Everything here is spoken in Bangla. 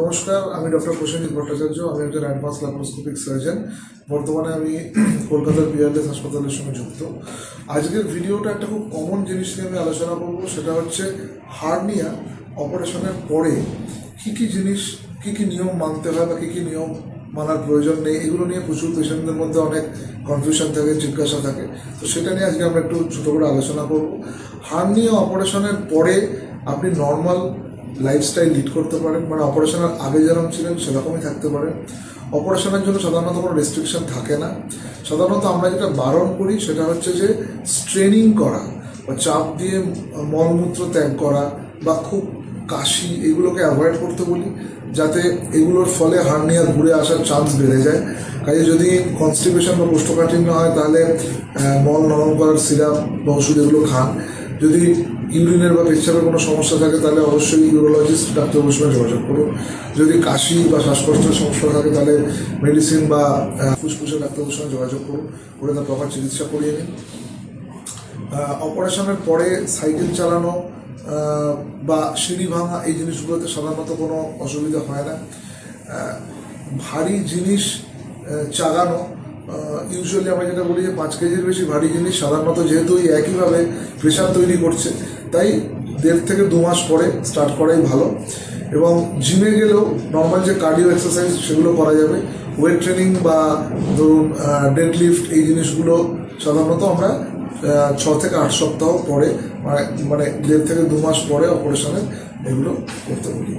নমস্কার, আমি ডক্টর প্রসেনজিৎ ভট্টাচার্য। আমি একজন অ্যাডভান্স ল্যাপারোস্কোপিক সার্জন। বর্তমানে আমি কলকাতার পিয়ারলেস হাসপাতালের সঙ্গে যুক্ত। আজকের ভিডিওটা একটা খুব কমন জিনিস নিয়ে আমি আলোচনা করবো, সেটা হচ্ছে হার্নিয়া অপারেশনের পরে কী কী জিনিস, কী কী নিয়ম মানতে হয় বা কী কী নিয়ম মানার প্রয়োজন নেই। এগুলো নিয়ে প্রচুর পেশেন্টদের মধ্যে অনেক কনফিউশন থাকে, জিজ্ঞাসা থাকে। তো সেটা নিয়ে আজকে আমরা একটু ছোটো করে আলোচনা করবো। হার্নিয়া অপারেশনের পরে আপনি নর্মাল লাইফস্টাইল লিড করতে পারেন, মানে অপারেশনের আগে যেরকম ছিলেন সেরকমই থাকতে পারেন। অপারেশনের জন্য সাধারণত কোনো রেস্ট্রিকশন থাকে না। সাধারণত আমরা যেটা বারণ করি সেটা হচ্ছে যে স্ট্রেনিং করা বা চাপ দিয়ে মলমূত্র ত্যাগ করা বা খুব কাশি, এগুলোকে অ্যাভয়েড করতে বলি, যাতে এগুলোর ফলে হার্নিয়া ঘুরে আসার চান্স বেড়ে যায়। কাজে যদি কনস্টিপেশন বা কোষ্ঠকাঠিন্য হয় তাহলে মল নরম করার সিরাপ বা ওষুধ এগুলো খান। যদি ইউরিনের বা পেচ্ছাপের কোনো সমস্যা থাকে তাহলে অবশ্যই ইউরোলজিস্ট ডাক্তারবাবুর সঙ্গে যোগাযোগ করুন। যদি কাশি বা শ্বাসকষ্টের সমস্যা থাকে তাহলে মেডিসিন বা ফুসফুসের ডাক্তারবাবুর সঙ্গে যোগাযোগ করুন, করে তার প্রপার চিকিৎসা করিয়ে নিন। অপারেশনের পরে সাইকেল চালানো বা সিঁড়ি ভাঙা, এই জিনিসগুলোতে সাধারণত কোনো অসুবিধা হয় না। ভারী জিনিস চাগানো, ইউজুয়ালি আমরা যেটা বলি যে 5 কেজির বেশি ভারী জিনিস সাধারণত যেহেতু একইভাবে প্রেশার তৈরি করছে, তাই 1.5 থেকে 2 মাস পরে স্টার্ট করাই ভালো। এবং জিমে গেলেও নর্মাল যে কার্ডিও এক্সারসাইজ সেগুলো করা যাবে। ওয়েট ট্রেনিং বা ধরুন ডেড লিফট, এই জিনিসগুলো সাধারণত আমরা 6 থেকে 8 সপ্তাহ পরে, মানে 1.5 থেকে 2 মাস পরে অপারেশনে এগুলো করতে বলি।